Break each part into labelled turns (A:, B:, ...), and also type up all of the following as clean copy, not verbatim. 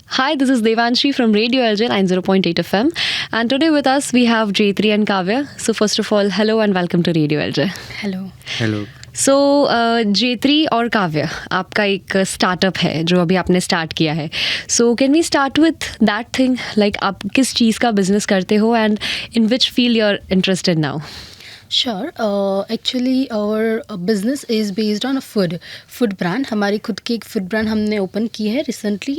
A: Hi, this is Devanshi from Radio LJ 90.8 FM. And today with us we have J3 and Kavya. So first of all, hello and welcome to Radio LJ.
B: Hello.
C: Hello.
A: So J3 और काव्य, आपका एक startup है जो अभी आपने start किया है. So can we start with that thing, like आप किस चीज़ का बिजनेस करते हो and in which field you are interested now?
B: Sure. Actually, our business is based on a food brand. हमारी खुद की एक food brand हमने open की है recently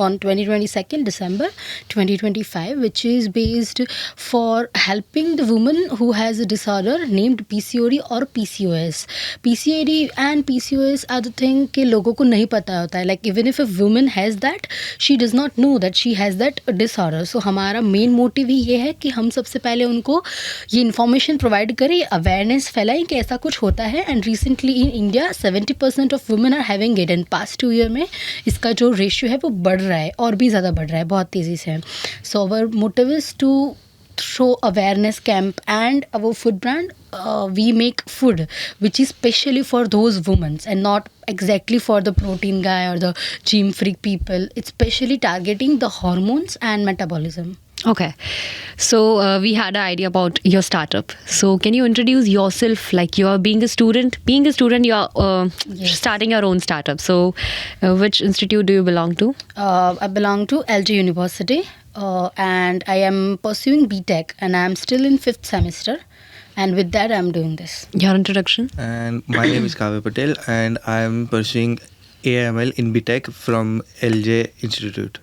B: on 22nd December 2025, which is based for helping the woman who has a disorder named PCOD or PCOS. PCOD and PCOS are the thing कि लोगों को नहीं पता होता है. Like even if a woman has that, she does not know that she has that disorder. So हमारा main motive ही ये है कि हम सबसे पहले उनको ये information provide करें, अवेयरनेस फैलाएं कि ऐसा कुछ होता है. And recently in India 70% of women are having it. And past 2 year में इसका जो रेशियो है वो बढ़ रहा है और भी ज़्यादा बढ़ रहा है बहुत तेज़ी से. So our motive is to show awareness camp and our food brand, we make food which is specially for those women and not exactly for the protein guy or the gym freak people. It's specially targeting the hormones and metabolism.
A: Okay, so we had an idea about your startup. So can you introduce yourself? Like you are being a student, you are
B: Yes.
A: starting your own startup. So which institute do you belong to?
B: I belong to LG University, and I am pursuing BTech, and I am still in 5th semester. And with that, I am doing this.
A: Your introduction?
C: And my name is Kavya Patel, and I am pursuing AML in BTech from LJ Institute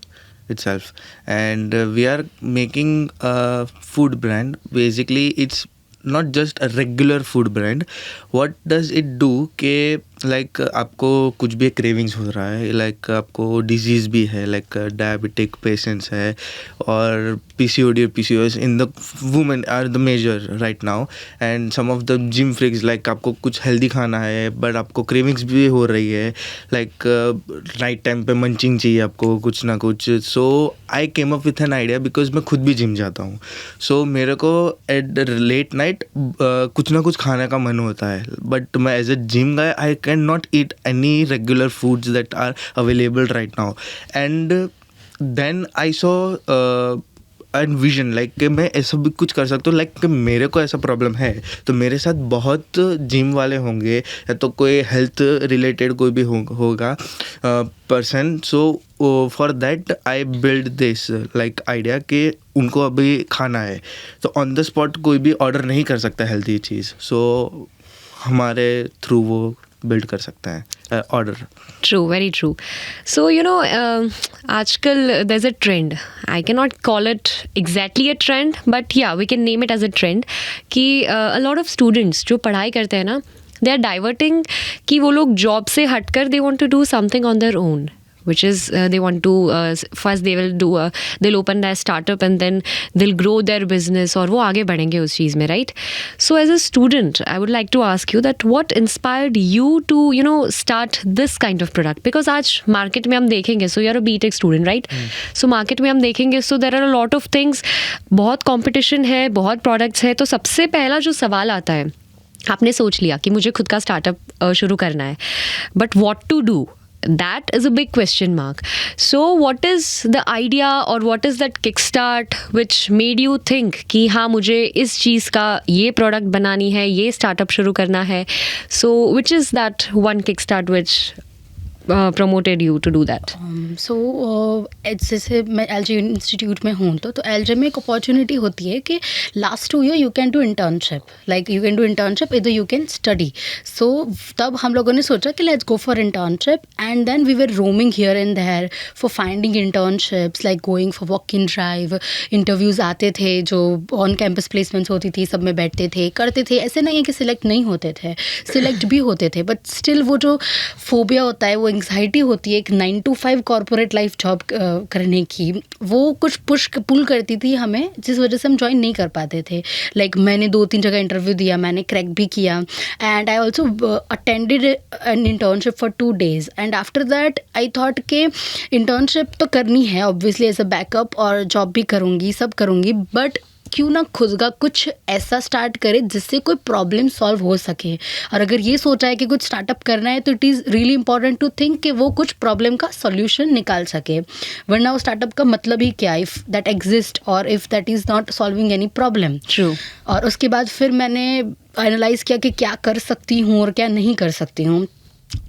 C: itself. And we are making a food brand. Basically, it's not just a regular food brand. What does it do कि like आपको कुछ भी cravings हो रहा है, like आपको disease भी है, लाइक डायबिटिक पेशेंट्स है और PCOD और PCOS in the women are the major right now. And some of the gym freaks, like आपको कुछ हेल्दी खाना है बट आपको क्रेविंग्स भी हो रही है, लाइक राइट टाइम पे मंचिंग चाहिए आपको कुछ ना कुछ. So I came up with an idea because मैं खुद भी जिम जाता हूँ. सो मेरे को एट द लेट नाइट कुछ ना कुछ खाने का मन होता है, बट मैं as a gym guy I can not eat any regular foods that are available right now. And then I saw and vision like कि मैं ऐसा भी कुछ कर सकता हूँ. लाइक मेरे को ऐसा प्रॉब्लम है तो मेरे साथ बहुत जिम वाले होंगे या तो कोई हेल्थ रिलेटेड कोई भी होगा person. So for that I build this like idea कि उनको अभी खाना है तो ऑन द स्पॉट कोई भी ऑर्डर नहीं कर सकता हेल्थी चीज़. सो हमारे थ्रू वो बिल्ड कर सकते हैं order.
A: True, very true. So, आजकल there's a trend. I cannot call it exactly a trend, but yeah, we can name it as a trend कि a lot of students जो पढ़ाई करते हैं ना, they are diverting कि वो लोग जॉब से हटकर they want to do something on their own. Which is they want to first they'll open their startup and then they'll grow their business और वो आगे बढ़ेंगे उस चीज़ में, right? So as a student, I would like to ask you that what inspired you to start this kind of product? Because आज market में हम देखेंगे, so you're a BTech student, right? So market में हम देखेंगे, so there are a lot of things, बहुत competition है, बहुत products है. तो सबसे पहला जो सवाल आता है, आपने सोच लिया कि मुझे खुद का स्टार्टअप शुरू करना है, but what to do? That is a big question mark. So what is the idea or what is that kickstart which made you think कि हाँ मुझे इस चीज़ का ये प्रोडक्ट बनानी है, ये स्टार्टअप शुरू करना है? So which is that one kickstart which promoted you to do that?
B: सो जैसे मैं LG इंस्टीट्यूट में हूँ तो LG में एक अपॉर्चुनिटी होती है कि last 2 year you can do internship. Like you can do internship इधर यू कैन स्टडी. सो तब हम लोगों ने सोचा कि let's go for internship. And then we were roaming here and there for finding internships, like going for walk in drive. Interviews आते थे जो ऑन कैंपस प्लेसमेंट्स होती थी, सब में बैठते थे, करते थे. ऐसे नहीं है कि सिलेक्ट नहीं होते थे, सिलेक्ट भी होते थे, बट स्टिल वो जो फोबिया होता है, वो एंग्जाइटी होती है एक 9 to 5 कॉर्पोरेट लाइफ जॉब करने की, वो कुछ पुल करती थी हमें, जिस वजह से हम ज्वाइन नहीं कर पाते थे. लाइक मैंने 2-3 जगह इंटरव्यू दिया, मैंने क्रैक भी किया. And I also attended an internship for 2 days. And after that I thought कि इंटर्नशिप तो करनी है ऑब्वियसली एज अ बैकअप, और जॉब भी करूँगी, सब करूँगी, बट क्यों ना खुद का कुछ ऐसा स्टार्ट करे जिससे कोई प्रॉब्लम सॉल्व हो सके। और अगर ये सोचा है कि कुछ स्टार्टअप करना है तो it is really important to think कि वो कुछ प्रॉब्लम का सॉल्यूशन निकाल सके, वरना वो स्टार्टअप का मतलब ही क्या, इफ़ दैट एग्जिस्ट और if that is not solving any problem.
A: True.
B: और उसके बाद फिर मैंने एनालाइज़ किया कि क्या कर सकती हूँ और क्या नहीं कर सकती हूँ।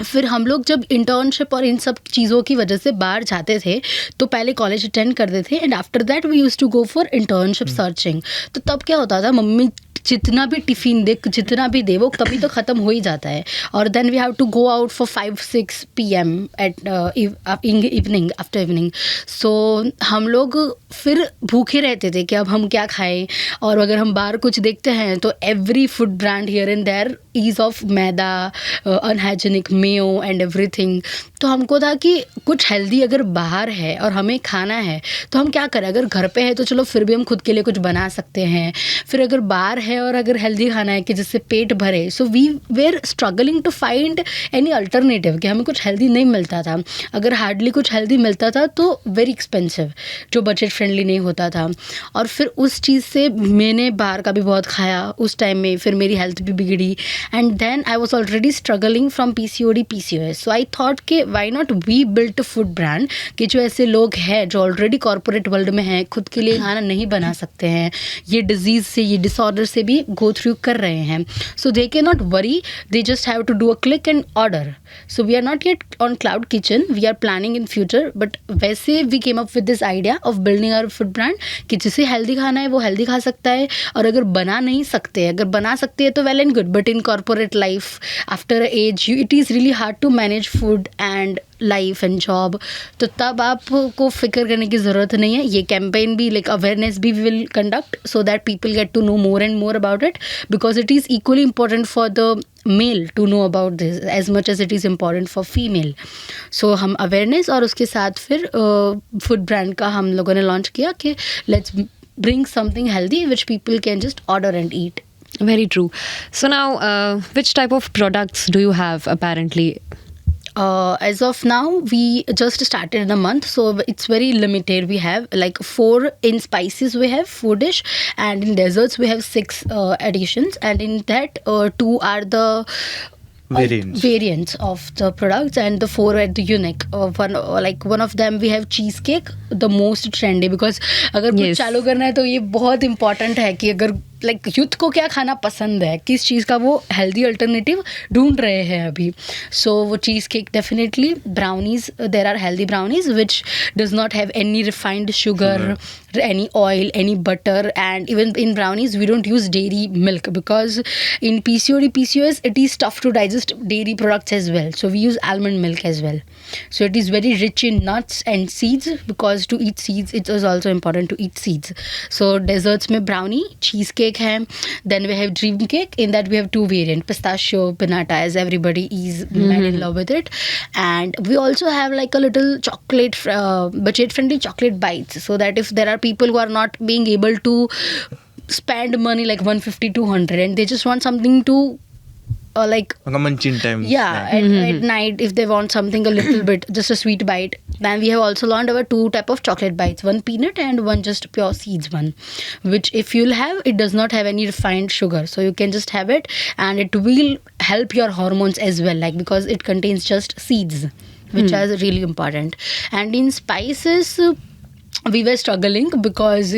B: फिर हम लोग जब इंटर्नशिप और इन सब चीज़ों की वजह से बाहर जाते थे तो पहले कॉलेज अटेंड करते थे and after that we use to go for internship searching. तो तब क्या होता था, मम्मी जितना भी टिफ़िन दे, जितना भी दे, वो कभी तो ख़त्म हो ही जाता है। और then we have to go out for 5-6 PM at evening, after evening. So हम लोग फिर भूखे रहते थे कि अब हम क्या खाएं। और अगर हम बाहर कुछ देखते हैं तो every food brand here and there is of maida, unhygienic mayo and everything. तो हमको था कि कुछ हेल्दी अगर बाहर है और हमें खाना है तो हम क्या करें, अगर घर पे है तो चलो फिर भी हम खुद के लिए कुछ बना सकते हैं। फिर अगर बाहर है और अगर हेल्दी खाना है कि जिससे पेट भरे, so we were struggling to find any alternative, कि हमें कुछ हेल्दी नहीं मिलता था। अगर हार्डली कुछ हेल्दी मिलता था तो वेरी एक्सपेंसिव, जो बजट फ्रेंडली नहीं होता था। और फिर उस चीज़ से मैंने बाहर का भी बहुत खाया उस टाइम में, फिर मेरी हेल्थ भी बिगड़ी and then I was already struggling from PCOD PCOS। So I thought कि why not we built food brand, कि जो ऐसे लोग हैं जो ऑलरेडी कॉर्पोरेट वर्ल्ड में हैं, खुद के लिए खाना नहीं बना सकते हैं, ये डिजीज़ से, ये डिसऑर्डर से भी गो थ्रू कर रहे हैं, so they can not worry, they just have to do a click and order. So we are not yet on cloud kitchen, we are planning in future, but वैसे we came up with this idea of building our food brand, कि जिसे healthy खाना है वो healthy खा सकता है। और अगर बना नहीं सकते, अगर बना सकते हैं तो well and good, but in corporate life after as it is really hard to manage food and life and job. तो तब आपको फिक्र करने की ज़रूरत नहीं है। ये कैंपेन भी लाइक अवेयरनेस भी will conduct so that people get to know more and more about it, because it is equally important for the male to know about this as much as it is important for female. So हम awareness और उसके साथ फिर food brand का हम लोगों ने launch किया कि let's bring something healthy which people can just order and eat.
A: Very true. So now, which type of products do you have apparently?
B: As of now, we just started in a month, so it's very limited. We have like 4 in spices, we have 4 dish, and in desserts we have 6 additions, and in that 2 are the variants of the products, and the 4 are the unique. One of them we have cheesecake, the most trendy, because अगर कुछ चालू करना है तो ये बहुत important है कि अगर लाइक यूथ को क्या खाना पसंद है, किस चीज़ का वो हेल्दी अल्टरनेटिव ढूंढ रहे हैं अभी। सो वो cheese cake definitely, brownies, there are healthy brownies which does not have any refined sugar, any oil, any butter, and even in brownies we don't use dairy milk, because in PCOD PCOS it is tough to digest dairy products as well, so we use almond milk as well. So it is very rich in nuts and seeds, because to eat seeds it is also important to eat seeds. So desserts mein brownie, cheesecake hai, then we have dream cake. In that we have 2 variant, pistachio, pinata, as everybody is mad in love with it. And we also have like a little chocolate budget friendly chocolate bites, so that if there are people who are not being able to spend money like 150-200 and they just want something to like
C: a munching time
B: snack. At night if they want something a little bit, just a sweet bite, then we have also launched our 2 type of chocolate bites, one peanut and one just pure seeds one, which if you'll have, it does not have any refined sugar, so you can just have it and it will help your hormones as well, like because it contains just seeds, which is really important. And in spices we were struggling, because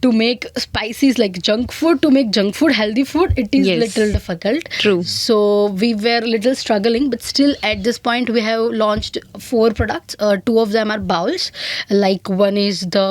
B: to make spices like junk food, to make junk food healthy food, it is little difficult.
A: True.
B: So we were little struggling, but still at this point we have launched 4 products. 2 of them are bowls, like one is the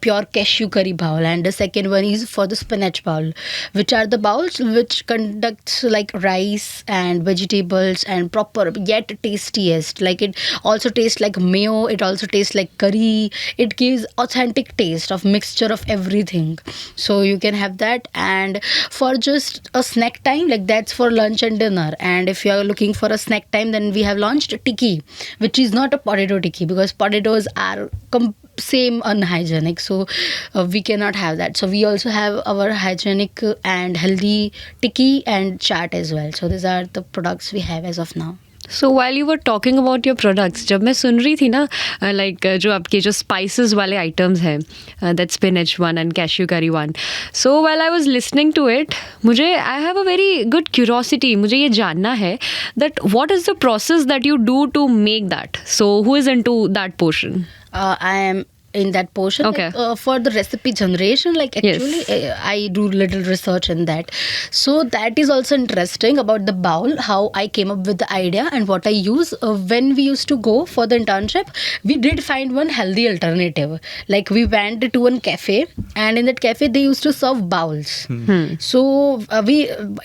B: pure cashew curry bowl, and the second one is for the spinach bowl, which are the bowls which conducts like rice and vegetables and proper yet tastiest, like it also tastes like mayo, it also tastes like curry, it gives authentic taste of mixture of everything, so you can have that. And for just a snack time, like that's for lunch and dinner. And if you are looking for a snack time, then we have launched tikki, which is not a potato tikki, because potatoes are same unhygienic, so we cannot have that. So we also have our hygienic and healthy tikki and chaat as well. So these are the products we have as of now.
A: So while you were talking about your products, जब मैं सुन रही थी ना like जो आपके जो spices वाले items हैं, that spinach one and cashew curry one, so while I was listening to it, मुझे I have a very good curiosity, मुझे ये जानना है that what is the process that you do to make that, so who is into that portion?
B: I am in that portion.
A: Okay.
B: Like, for the recipe generation, like actually I do little research in that, so that is also interesting about the bowl, how I came up with the idea and what I use. When we used to go for the internship, we did find one healthy alternative. Like we went to one cafe, and in that cafe they used to serve bowls. So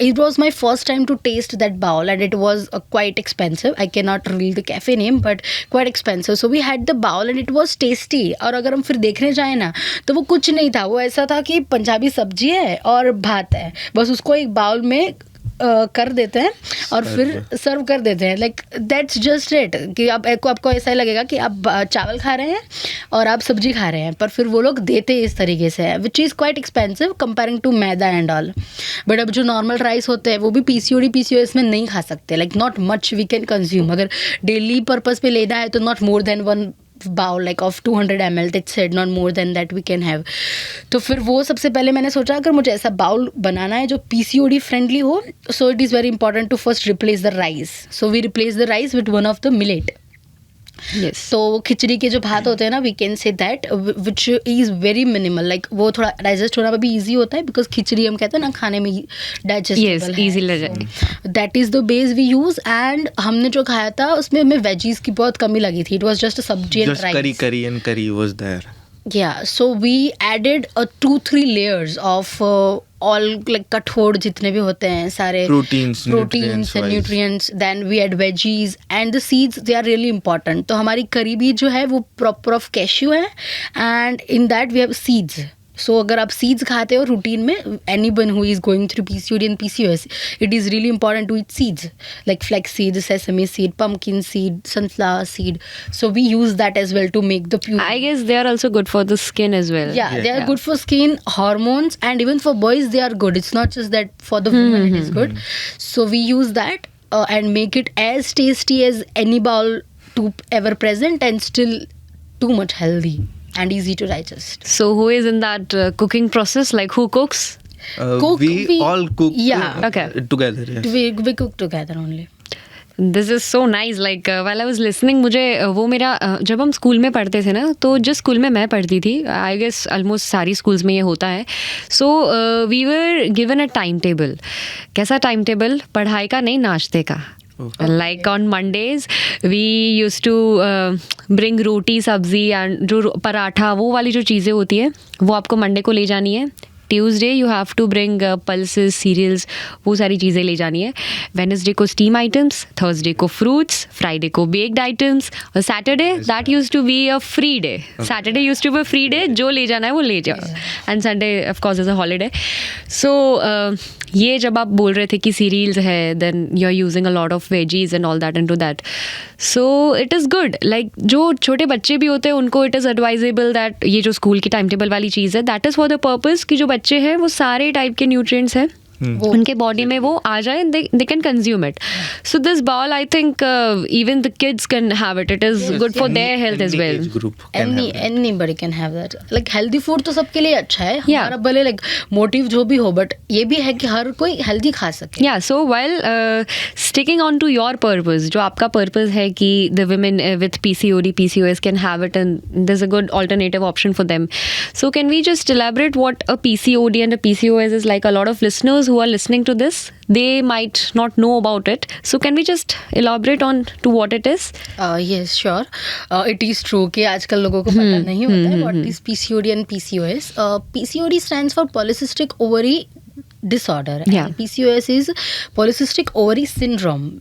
B: it was my first time to taste that bowl, and it was quite expensive. I cannot reveal the cafe name, but quite expensive. So we had the bowl and it was tasty. और अगर हम फिर देखने जाए ना तो वो कुछ नहीं था, वो ऐसा था कि पंजाबी सब्जी है और भात है, बस उसको एक बाउल में कर देते हैं और फिर सर्व कर देते हैं. लाइक दैट्स जस्ट इट, कि आपको ऐसा लगेगा कि आप चावल खा रहे हैं और आप सब्जी खा रहे हैं, पर फिर वो लोग देते इस तरीके से है, which is quite expensive comparing to maida and all. But अब जो नॉर्मल राइस होते हैं वो भी पीसीओडी पीसीओएस में नहीं खा सकते. Like not much we can consume. अगर डेली पर्पज़ पे लेना है तो not more than one bowl like of 200 ml, that's it, not more than that we can have. तो फिर वो सबसे पहले मैंने सोचा अगर मुझे ऐसा बाउल बनाना है जो पीसीओडी फ्रेंडली हो, so it is very important to first replace the rice. So we replace the rice with one of the millet.
A: Yes.
B: तो खिचड़ी के जो भात होते हैं ना, we can say that which is very minimal. Like वो थोड़ा डाइजेस्ट होना भी ईजी होता है, बिकॉज खिचड़ी हम कहते हैं ना खाने में डाइजेस्टेबल
A: Yes, easy लग जाए.
B: That is the base we use. And हमने जो खाया था उसमें हमें वेजीज की बहुत कमी लगी थी. इट वॉज जस्ट सब्जी and
C: Just
B: rice.
C: curry and curry was there.
B: Yeah, so we added 2-3 layers of all like कठोर जितने भी होते हैं सारे
C: Proteins,
B: and
C: nutrients-wise.
B: nutrients. Then we add veggies and the seeds, they are really important. तो हमारी करी भी जो है वो proper of cashew है, and in that we have seeds. So अगर आप सीड्स खाते हो रूटीन में, anyone who is going through PCOD and PCOS, it is really important to eat seeds like flax seed, sesame seed, pumpkin seed, sunflower seed. So we use that as well to make the pure.
A: I guess they are also good for the skin as well.
B: Yeah, they are good for skin, hormones, and even for boys they are good. It's not just that for the women it is good. So we use that and make it as tasty as any bowl to ever present, and still too much healthy and easy to digest.
A: So who is in that cooking process? Like who cooks?
B: Cook,
C: we all cook
B: yeah.
A: Okay.
C: together. Yes.
B: We cook together only.
A: This is so nice. Like while I was listening, मुझे वो मेरा जब हम school में पढ़ते थे ना, तो जिस स्कूल में मैं पढ़ती थी, आई गेस ऑलमोस्ट सारी स्कूल्स में ये होता है. So we were given a time table. कैसा टाइम टेबल? पढ़ाई का नहीं, नाश्ते का. Like on Mondays, we used to bring रोटी सब्जी एंड जो पराठा, वो वाली जो चीज़ें होती है वो आपको मंडे को ले जानी है. Tuesday you have to bring pulses, cereals, वो सारी चीज़ें ले जानी है. वेडनेसडे को स्टीम आइटम्स, थर्सडे को फ्रूट्स, फ्राइडे को बेक्ड आइटम्स, और Saturday that use to be a free day. Saturday use to be a free day, जो ले जाना है वो ले जाओ, and Sunday of course is a holiday. So ये जब आप बोल रहे थे कि सीरियल्स है, then you are using a lot of veggies and all that into that, so it is good. Like जो छोटे बच्चे भी होते हैं उनको इट इज़ एडवाइजेबल दैट ये जो स्कूल की टाइम टेबल वाली चीज़ है, that is for the purpose कि जो बच्चे हैं वो सारे टाइप के न्यूट्रिएंट्स हैं उनके बॉडी में वो आ जाए, they can consume it. So this bowl I think even the kids can have it. It is good for their health as well.
C: Age group can have that.
B: Anybody can have that. Like healthy food तो सबके लिए अच्छा है.
A: Yeah.
B: हमारा भले like motive जो भी हो, बट ये भी है कि हर कोई हेल्दी खा सके.
A: Yeah, so while sticking on to your purpose, जो आपका purpose है कि the women with PCOD, PCOS can have it and there's a good alternative option for them. So can we just elaborate what a PCOD and a PCOS is like? A lot of listeners who are listening to this, they might not know about it. So can we just elaborate on to what it is?
B: Yes, sure. It is true कि आजकल लोगों को पता नहीं होता है what is PCOD and PCOS. PCOD stands for polycystic ovary disorder.
A: Yeah.
B: And PCOS is polycystic ovary syndrome.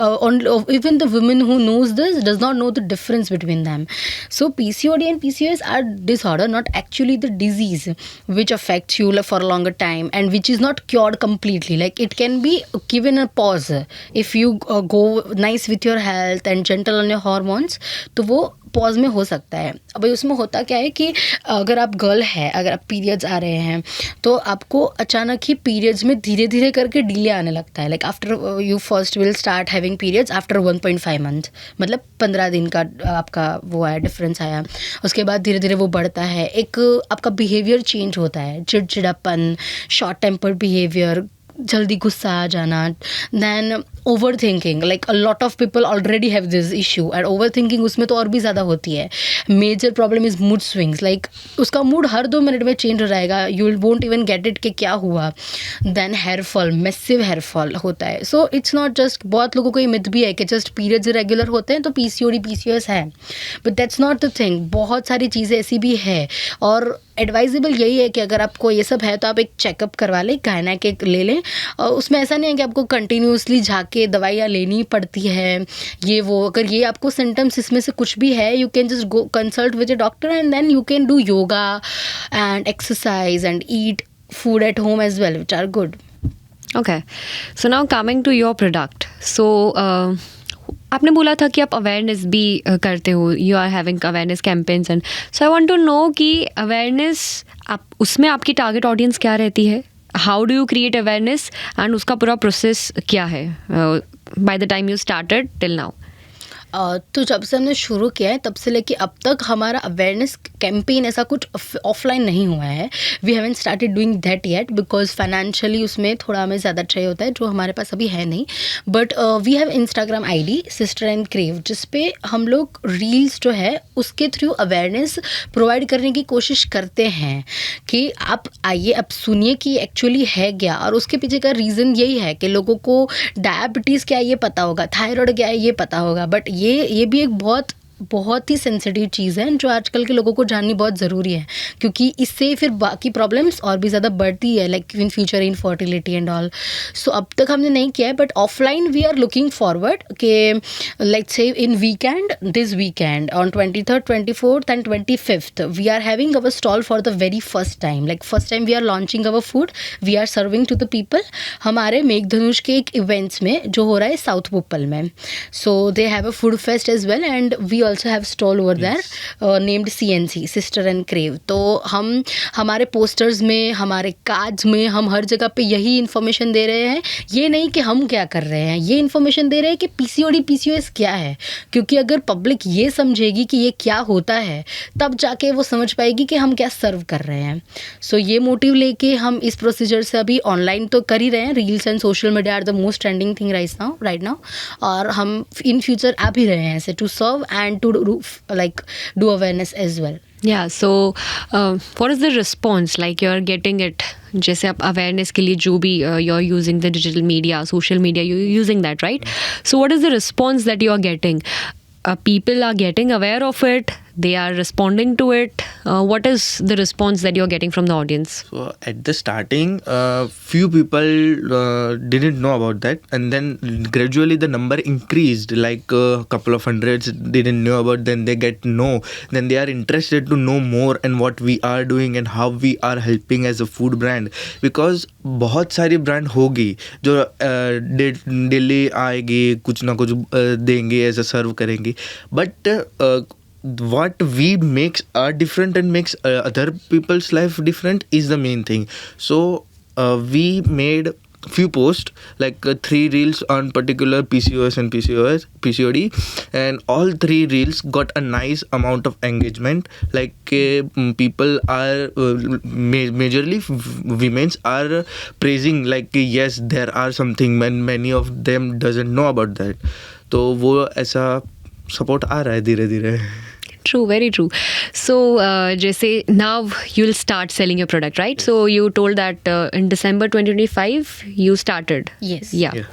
B: Even the women who knows this does not know the difference between them. So PCOD and PCOS are disorder, not actually the disease which affects you for a longer time and which is not cured completely. Like it can be given a pause if you go nice with your health and gentle on your hormones. तो वो pause में हो सकता है। अब उसमें होता क्या है कि अगर आप गर्ल है, अगर आप पीरियड्स आ रहे हैं तो आपको अचानक ही पीरियड्स में धीरे धीरे करके डिले आने लगता है। Like after you first will start having periods after 1.5 month, मतलब 15 दिन का आपका वो आया, डिफरेंस आया। उसके बाद धीरे धीरे वो बढ़ता है, एक आपका बिहेवियर चेंज होता है, चिड़चिड़ापन, शॉर्ट टेम्पर्ड बिहेवियर, जल्दी गुस्सा आ जाना, then over thinking. Like a lot of people already have this issue and over thinking उसमें तो और भी ज़्यादा होती है। Major problem is mood swings, like उसका मूड हर 2 मिनट में चेंज हो जाएगा, you won't even get it कि क्या हुआ। Then hair fall, massive hair fall होता है। सो इट्स नॉट जस्ट, बहुत लोगों को ये मिथ भी है कि जस्ट पीरियड्स इरेगुलर होते हैं तो पीसीओडी पीसीओएस है, but that's not the thing. बहुत सारी चीज़ें ऐसी भी है और एडवाइजेबल यही है कि अगर आपको ये सब है तो आप एक चेकअप करवा लें, गायनेक एक ले लें। और उसमें ऐसा नहीं है कि आपको कंटिन्यूसली जाके दवाइयाँ लेनी पड़ती है, ये वो। अगर ये आपको सिम्टम्स इसमें से कुछ भी है, you can just go consult with a doctor and then you can do yoga and exercise and eat food at home as well, which are good.
A: Okay. So now coming to your product. So आपने बोला था कि आप awareness भी करते हो, you are having awareness campaigns and so I want to know कि awareness आप उसमें आपकी टारगेट ऑडियंस क्या रहती है, how do you create awareness and उसका पूरा प्रोसेस क्या है by the time you started till now?
B: तो जब से हमने शुरू किया है तब से लेके अब तक हमारा अवेयरनेस कैंपेन ऐसा कुछ ऑफलाइन नहीं हुआ है। We haven't started doing that yet because financially उसमें थोड़ा हमें ज़्यादा चाहिए होता है, जो हमारे पास अभी है नहीं। But we have Instagram ID sister and crave, जिस पे हम लोग रील्स जो है उसके थ्रू अवेयरनेस प्रोवाइड करने की कोशिश करते हैं कि आप आइए, अब सुनिए कि एक्चुअली है क्या। और उसके पीछे का रीज़न यही है कि लोगों को डायबिटीज़ क्या है ये पता होगा, थायराइड क्या है ये पता होगा, बट ये भी एक बहुत ही सेंसिटिव चीज़ है जो आजकल के लोगों को जाननी बहुत ज़रूरी है, क्योंकि इससे फिर बाकी प्रॉब्लम्स और भी ज़्यादा बढ़ती है, like in future infertility and all. So अब तक हमने नहीं किया है, but offline we are looking forward कि let's say in weekend, this weekend on 23rd, 24th and 25th we are having our stall for the very first time. Like first time we are launching our food, we are serving to the people हमारे मेघधनुष के एक events में जो हो रहा है south Bhopal में। So they have a food fest as well and we also have stall over there named CNC, Sister and Crave। तो हम हमारे पोस्टर्स में, हमारे कार्ड्स में, हम हर जगह पे यही इन्फॉर्मेशन दे रहे हैं। ये नहीं कि हम क्या कर रहे हैं, ये इन्फॉर्मेशन दे रहे हैं कि PCOD PCOS क्या है, क्योंकि अगर पब्लिक ये समझेगी कि ये क्या होता है तब जाके वो समझ पाएगी कि हम क्या सर्व कर रहे हैं। सो ये मोटिव लेके हम इस प्रोसीजर से अभी ऑनलाइन तो कर ही रहे हैं। Reels and social media are the most trending thing right now और हम इन फ्यूचर आ भी रहे हैं ऐसे to serve and to do awareness as well.
A: Yeah, so what is the response like you're getting it? जैसे आप awareness के लिए जो भी you're using the digital media, social media, you're using that, right? So what is the response that you are getting? People are getting aware of it, they are responding to it. What is the response that you're getting from the audience?
C: So at the starting, few people didn't know about that, and then gradually the number increased. Like a couple of hundreds didn't know about, then they get know, then they are interested to know more and what we are doing and how we are helping as a food brand. Because बहुत सारी brand होगी जो daily आएगी, कुछ ना कुछ देंगे, ऐसा सर्व करेंगे, but what we makes are different and makes other people's life different is the main thing. So we made few posts, like 3 reels on particular PCOS and PCOD, and all 3 reels got a nice amount of engagement. Like people are majorly women's are praising, like yes, there are something, many of them doesn't know about that. तो वो ऐसा support आ रहा है धीरे धीरे।
A: True, very true. So, जैसे now you'll start selling your product, right? So you told that in December 2025 you started.
B: Yes.
A: Yeah.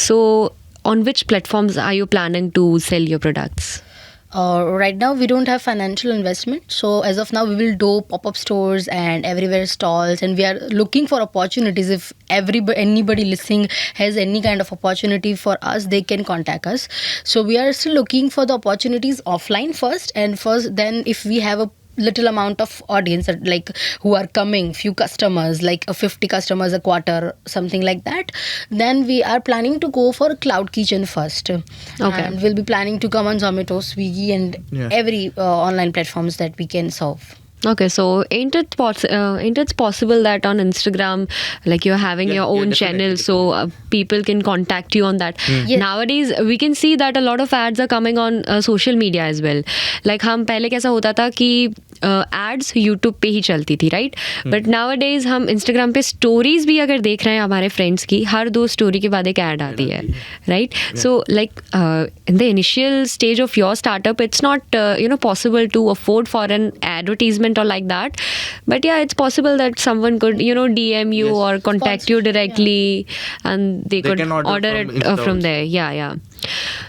A: So on which platforms are you planning to sell your products?
B: Right now we don't have financial investment, so as of now we will do pop-up stores and everywhere stalls, and we are looking for opportunities. If anybody listening has any kind of opportunity for us, they can contact us. So we are still looking for the opportunities offline first, and then if we have a little amount of audience, like who are coming, few customers, like 50 customers a quarter, something like that, then we are planning to go for cloud kitchen first.
A: Okay.
B: And we'll be planning to come on Zomato, Swiggy, and
C: Yeah.
B: every online platforms that we can serve.
A: Okay, so ain't it possible that on Instagram, like you're having
C: Yeah,
A: your
C: yeah,
A: own
C: definitely,
A: channel, so people can contact you on that.
B: Yes.
A: Nowadays, we can see that a lot of ads are coming on social media as well. Like हम पहले कैसा होता था कि ads YouTube पे ही चलती थी, right? But nowadays हम Instagram पे stories भी अगर देख रहे हैं हमारे friends की, हर 2 story के बाद एक ad आती है, right? So like in the initial stage of your startup, it's not possible to afford for an advertisement or like that, but yeah, it's possible that someone could DM you
C: Yes.
A: or contact you directly, and they could
C: can order
A: it
C: from Insta
A: from
C: also.
A: there. Yeah.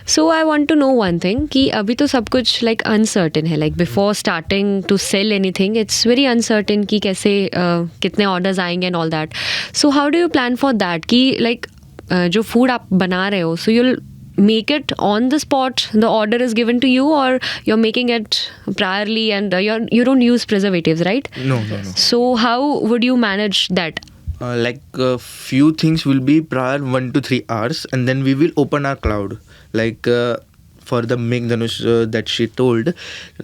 A: So I want to know one thing कि अभी तो सब कुछ like uncertain है, like before starting to sell anything it's very uncertain कि कैसे कितने orders आएंगे and all that. So how do you plan for that कि like जो food आप बना रहे हो, so you'll make it on the spot, the order is given to you, or you're making it priorly and you don't use preservatives, right?
C: No.
A: So how would you manage that?
C: Like few things will be prior 1 to 3 hours, and then we will open our cloud. Like for the Meghdhanush that she told,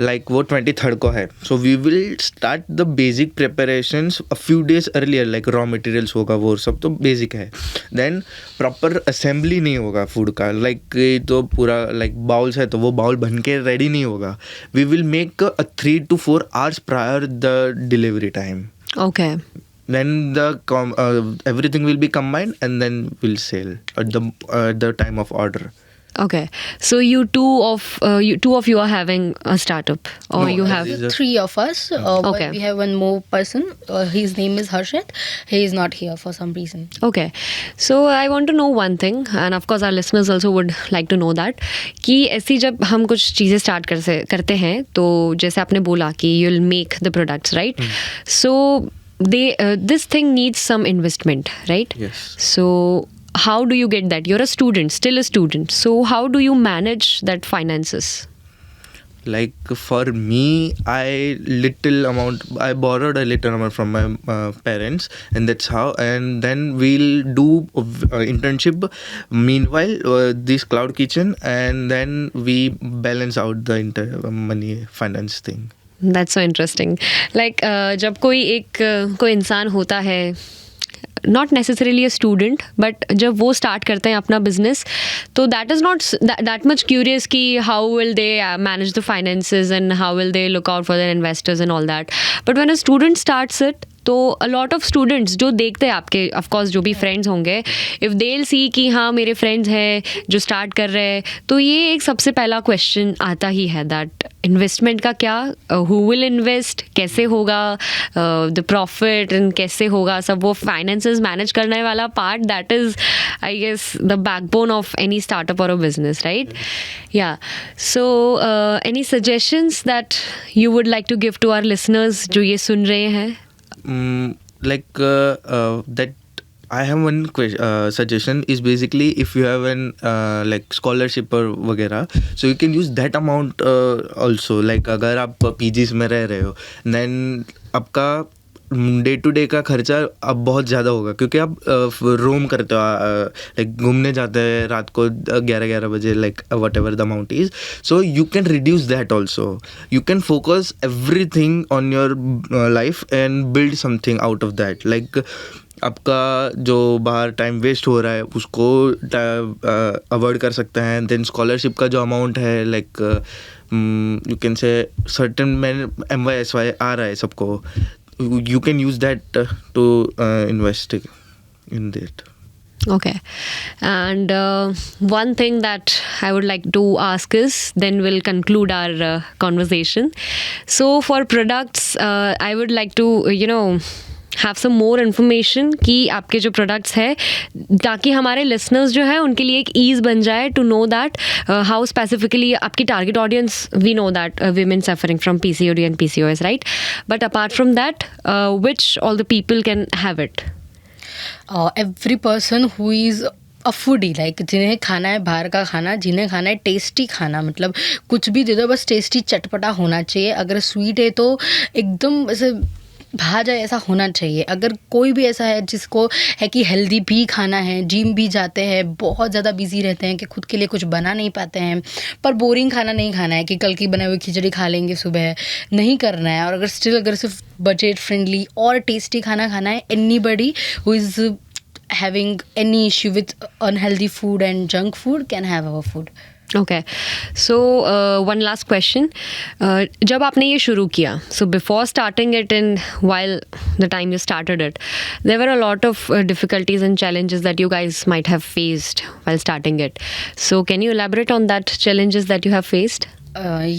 C: like वो 23rd को है, so we will start the basic preparations a few days earlier, like raw materials होगा, वो सब तो basic है. Then proper assembly नहीं होगा food का, like ये तो पूरा like bowls है तो वो bowl बन के ready नहीं होगा. We will make a 3 to 4 hours prior the delivery time.
A: Okay.
C: Then everything will be combined and then we'll sell at the time of order.
A: Okay, so you two of you are having a startup, or
C: No,
A: you
C: as
A: have
C: is a-
B: 3 of us.
A: Okay.
B: But we have one more person. His name is Harshit. He is not here for some reason.
A: Okay, so I want to know one thing, and of course our listeners also would like to know that कि ऐसी जब हम कुछ चीज़ें start करते हैं तो जैसे आपने बोला कि you'll make the products, right? So this thing needs some investment, right?
C: Yes.
A: So how do you get that? You're a student, still a student. So how do you manage that finances?
C: Like for me, I borrowed a little amount from my parents, and that's how. And then we'll do internship. Meanwhile, this cloud kitchen, and then we balance out the money finance thing.
A: That's so interesting. Like जब कोई इंसान होता है, not necessarily a student, but जब वो start करते हैं अपना business, तो that is not that much curious कि how will they manage the finances and how will they look out for their investors and all that. But when a student starts it, तो a lot of students जो देखते हैं आपके, of course जो भी friends होंगे, if they'll see कि हाँ मेरे friends हैं जो start कर रहे हैं, तो ये एक सबसे पहला question आता ही है that investment का क्या, who will invest, कैसे होगा, the profit and कैसे होगा, सब वो finances manage करने वाला part, that is I guess the backbone of any startup or a business, right? Yeah. So any suggestions that you would like to give to our listeners जो ये सुन रहे हैं?
C: Like that I have one suggestion is basically if you have an like scholarship or वगैरह, so you can use that amount also. Like अगर आप PGs में रह रहे हो, then आपका डे टू डे का खर्चा अब बहुत ज़्यादा होगा क्योंकि आप रोम करते हो, लाइक घूमने जाते हैं रात को 11 बजे, like what ever the amount is. So you can reduce that also. You can focus everything on your life and build something out of that. Like आपका जो बाहर टाइम वेस्ट हो रहा है उसको अवॉइड कर सकते हैं. देन स्कॉलरशिप का जो अमाउंट है, like you can say certain MYSY आ रहा है सबको, you can use that to invest in that.
A: Okay. And one thing that I would like to ask is, then we'll conclude our conversation. So for products, I would like to, have some more information कि आपके जो products है, ताकि हमारे listeners जो है उनके लिए एक ease बन जाए to know that how specifically आपकी target audience, we know that women suffering from PCOD and PCOS, right? But apart from that, which all the people can have it?
B: Every person who is a foodie, like जिन्हें खाना है बाहर का खाना, जिन्हें खाना है टेस्टी खाना, मतलब कुछ भी दे दो बस टेस्टी चटपटा होना चाहिए। अगर स्वीट है तो एकदम ऐसे भा जाए ऐसा होना चाहिए। अगर कोई भी ऐसा है जिसको है कि हेल्दी भी खाना है, जिम भी जाते हैं, बहुत ज़्यादा बिजी रहते हैं कि खुद के लिए कुछ बना नहीं पाते हैं, पर बोरिंग खाना नहीं खाना है कि कल की बनाई हुई खिचड़ी खा लेंगे सुबह, नहीं करना है। और अगर सिर्फ बजट फ्रेंडली और टेस्टी खाना खाना है, anybody who is having any issue with unhealthy food and junk food can have our food.
A: Okay so one last question, जब आपने ये शुरू किया, so before starting it and while the time you started it, there were a lot of difficulties and challenges that you guys might have faced while starting it. So can you elaborate on that challenges that you have faced?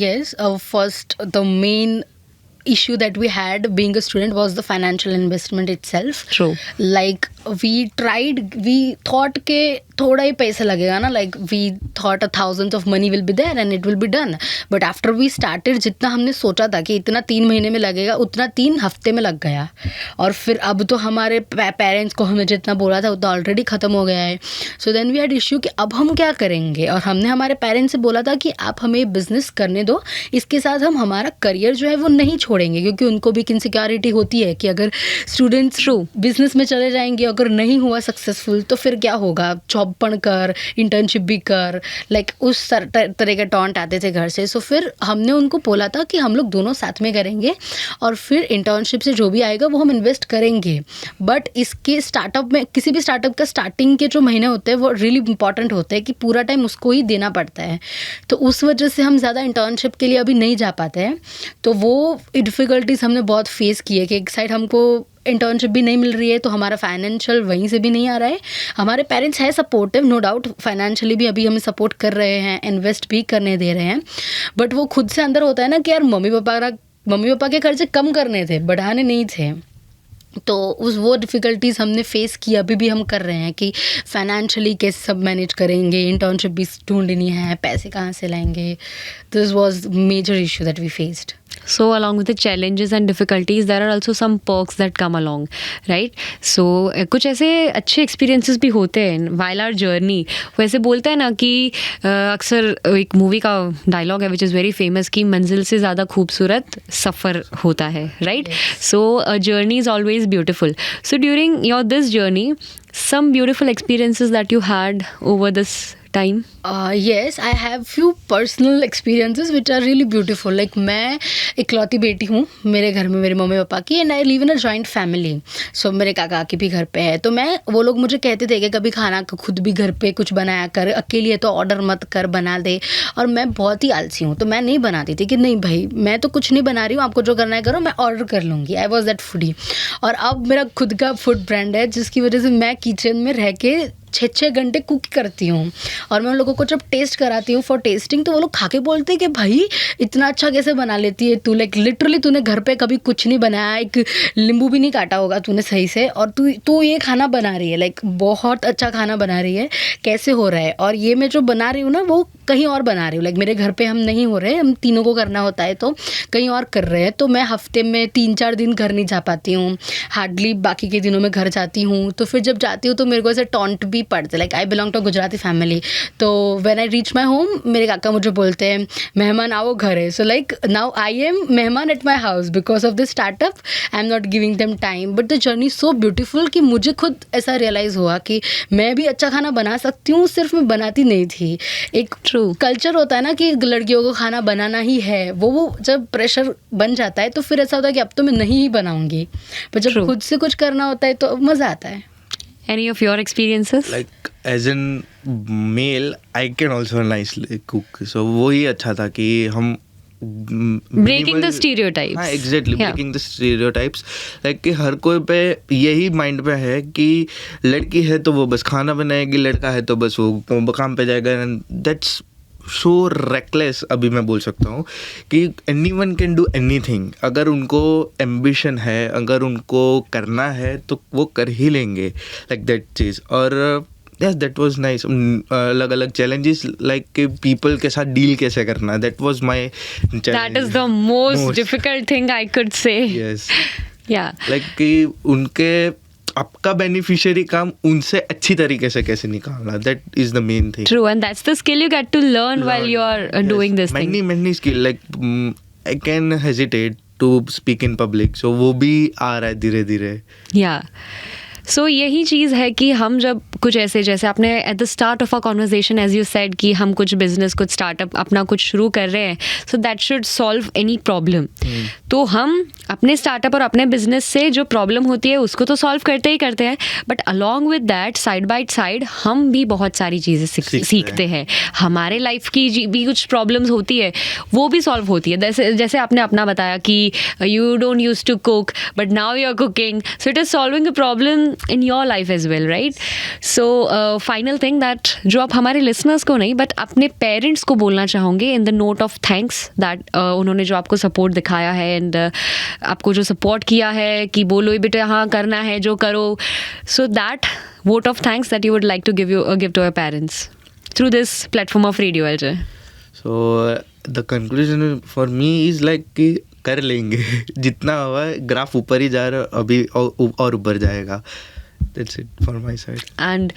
B: Yes, first the main issue that we had being a student was the financial investment itself.
A: True.
B: Like we thought के थोड़ा ही पैसा लगेगा ना, like we thought 1,000 of money will be there and it will be done, but after we started जितना हमने सोचा था कि इतना 3 महीने में लगेगा उतना 3 हफ्ते में लग गया। और फिर अब तो हमारे पेरेंट्स को हमें जितना बोला था उतना ऑलरेडी ख़त्म हो गया है। So then we had issue कि अब हम क्या करेंगे, और हमने हमारे पेरेंट्स से बोला था कि आप हमें बिजनेस करने दो, इसके साथ हम हमारा करियर जो है वो नहीं छोड़ेंगे, क्योंकि उनको भी एक इनसिक्योरिटी होती है कि अगर स्टूडेंट्स बिजनेस में चले जाएंगे, अगर नहीं हुआ सक्सेसफुल तो फिर क्या होगा, जॉब पण कर, इंटर्नशिप भी कर, लाइक उस तरह के टॉन्ट आते थे घर से। सो फिर हमने उनको बोला था कि हम लोग दोनों साथ में करेंगे और फिर इंटर्नशिप से जो भी आएगा वो हम इन्वेस्ट करेंगे। बट इसके स्टार्टअप में, किसी भी स्टार्टअप का स्टार्टिंग के जो महीने होते हैं वो रियली इंपॉर्टेंट होते हैं कि पूरा टाइम उसको ही देना पड़ता है। तो उस वजह से हम ज़्यादा इंटर्नशिप के लिए अभी नहीं जा पाते हैं। तो वो डिफ़िकल्टीज़ हमने बहुत फेस की है कि एक साइड हमको इंटर्नशिप भी नहीं मिल रही है तो हमारा फाइनेंशियल वहीं से भी नहीं आ रहा है। हमारे पेरेंट्स है सपोर्टिव, नो डाउट, फाइनेंशियली भी अभी हमें सपोर्ट कर रहे हैं, इन्वेस्ट भी करने दे रहे हैं, बट वो खुद से अंदर होता है ना कि यार मम्मी पापा के खर्चे कम करने थे, बढ़ाने नहीं थे। तो वो डिफ़िकल्टीज़ हमने फेस की, अभी भी हम कर रहे हैं कि फाइनेंशियली कैसे सब मैनेज करेंगे, इंटर्नशिप भी ढूंढनी है, पैसे कहाँ से लाएंगे। This was major issue that we faced.
A: So along with the challenges and difficulties, there are also some perks that come along, right? So कुछ ऐसे अच्छे experiences भी होते हैं while our journey. वैसे बोलते हैं ना कि अक्सर एक मूवी का डायलॉग है which is very famous कि मंजिल से ज़्यादा खूबसूरत सफ़र होता है, right? So a journey is always beautiful. So during this journey, some beautiful experiences that you had over this time?
B: Yes, I have few personal experiences which are really beautiful. Like मैं इकलौती बेटी हूँ मेरे घर में, मेरे mummy papa की, and I live in a joint family. So मेरे काका की भी घर पे है. तो वो लोग मुझे कहते थे कि कभी खाना खुद भी घर पे कुछ बनाया कर, अकेली है तो ऑर्डर मत कर, बना दे. और मैं बहुत ही आलसी हूँ तो मैं नहीं बनाती थी कि नहीं भाई मैं तो कुछ नहीं बना रही हूँ, आपको जो करना है करो, मैं ऑर्डर कर लूँगी. I was that foodie. और अब मेरा खुद का फूड ब्रांड है जिसकी वजह से मैं किचन में रह के 6 घंटे कुक करती हूँ. और मैं उन लोगों को जब टेस्ट कराती हूँ फॉर टेस्टिंग तो वो लोग खा के बोलते हैं कि भाई इतना अच्छा कैसे बना लेती है तू, लाइक लिटरली तूने घर पे कभी कुछ नहीं बनाया, एक नींबू भी नहीं काटा होगा तूने सही से, और तू ये खाना बना रही है, लाइक बहुत अच्छा खाना बना रही है, कैसे हो रहा है. और ये मैं जो बना रही हूँ ना वो कहीं और बना रही हूँ, लाइक मेरे घर पे हम नहीं हो रहे, हम तीनों को करना होता है तो कहीं और कर रहे हैं. तो मैं हफ्ते में 3-4 दिन घर नहीं जा पाती हूँ, हार्डली बाकी के दिनों में घर जाती हूँ. तो फिर जब जाती हूँ तो मेरे को ऐसे टॉन्ट भी पड़ते, like I belong to Gujarati family. तो when I reach my home मेरे काका मुझे बोलते हैं मेहमान आओ घर है. So like now I am मेहमान at my house because of this startup. I am not giving them time, but the journey so beautiful कि मुझे खुद ऐसा रियलाइज़ हुआ कि मैं भी अच्छा खाना बना सकती हूँ, सिर्फ मैं बनाती नहीं थी. एक ट्रू कल्चर होता है ना कि लड़कियों को खाना बनाना ही है, वो जब प्रेशर बन जाता है तो फिर ऐसा होता है कि अब तो मैं नहीं ही बनाऊंगी, पर जब खुद से कुछ करना होता है तो मज़ा आता है.
A: Any of your experiences?
C: Like as in male, I can also nicely cook. So वो ही अच्छा था कि हम
A: breaking the stereotypes.
C: हाँ exactly,
A: Yeah.
C: breaking the stereotypes. Like कि हर कोई पे यही माइंड पे है कि लड़की है तो वो बस खाना बनाएगी, लड़का है तो बस वो काम पे जाएगा. and that's so reckless. अभी मैं बोल सकता हूँ कि anyone can do anything. अगर उनको ambition है, अगर उनको करना है तो वो कर ही लेंगे, like that चीज़. और yes, that was nice. अलग अलग challenges, like कि people के साथ deal कैसे करना, that was my challenge.
A: That is the most difficult thing I could say.
C: Yes.
A: Yeah.
C: Like कि उनके आपका बेनिफिशियरी काम उनसे अच्छी तरीके से कैसे निकालना, that is the main thing.
A: True, and that's the skill you get to learn while you are doing this thing.
C: many skill, like I can hesitate to speak in public, so वो भी आ रहा है धीरे धीरे.
A: या सो यही चीज़ है कि हम जब कुछ ऐसे, जैसे आपने at the start of a conversation as you said कि हम कुछ बिजनेस, कुछ स्टार्टअप अपना कुछ शुरू कर रहे हैं, so that should solve any problem. तो हम अपने स्टार्टअप और अपने बिजनेस से जो प्रॉब्लम होती है उसको तो सॉल्व करते ही करते हैं, but along with that side by side हम भी बहुत सारी चीज़ें सीखते हैं. हमारे लाइफ की भी कुछ प्रॉब्लम्स होती है, वो भी सॉल्व होती है. जैसे आपने अपना बताया कि you don't use to cook but now you are cooking, so it is solving a problem in your life as well, right? So final thing that जो आप हमारे listeners को नहीं बट अपने parents को बोलना चाहोगे in the note of thanks that उन्होंने जो आपको support दिखाया है and आपको जो support किया है कि बोलो बेटे हाँ करना है जो करो, so that vote of thanks that you would like to give to your parents through this platform of Radio LJ.
C: So the conclusion for me is like कि कर लेंगे जितना हुआ है, ग्राफ ऊपर ही जा रहा है अभी और ऊपर जाएगा. That's it for my side.
A: And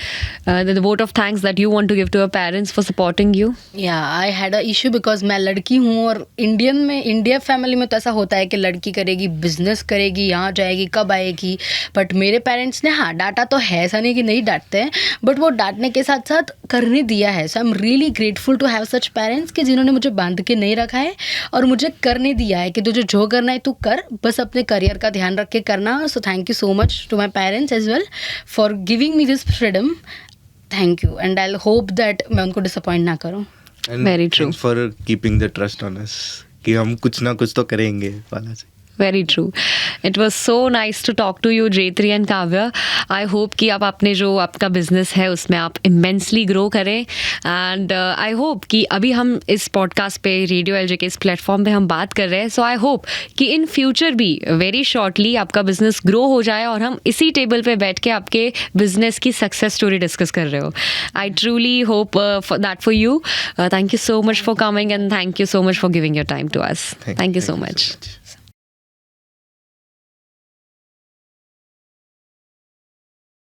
A: the vote of thanks that you want to give to your parents for supporting you.
B: Yeah, I had a issue because मैं लड़की हूँ और इंडिया फैमिली में तो ऐसा होता है कि लड़की करेगी, बिजनेस करेगी, यहाँ जाएगी, कब आएगी. बट मेरे पेरेंट्स ने हाँ डांटा तो है, ऐसा नहीं कि नहीं डांटते हैं, बट वो डांटने के साथ साथ करने दिया है. So I am really grateful to have such parents कि जिन्होंने मुझे बांध के नहीं रखा है और मुझे करने दिया है कि तुझे जो करना है तू कर, बस अपने करियर का ध्यान रख के करना. So thank you so much to my parents as well for giving me this freedom. Thank you, and I'll hope that मैं उनको disappoint ना करूँ.
C: And
A: Very true.
C: thanks for keeping the trust on us कि हम कुछ ना कुछ तो करेंगे वाला से.
A: Very true. It was so nice to talk to you, Jaitri and Kavya. I hope कि आप अपने जो आपका बिजनेस है उसमें आप immensely grow करें. And I hope कि अभी हम इस पॉडकास्ट पे रेडियो एलजे के इस प्लेटफॉर्म पे हम बात कर रहे हैं. So I hope कि इन फ्यूचर भी very shortly आपका बिजनेस ग्रो हो जाए और हम इसी टेबल पे बैठ के आपके बिजनेस की सक्सेस स्टोरी डिस्कस कर रहे हो. I truly hope that for you. Thank you so much for coming and thank you so much for giving your time to us. Thank you so much.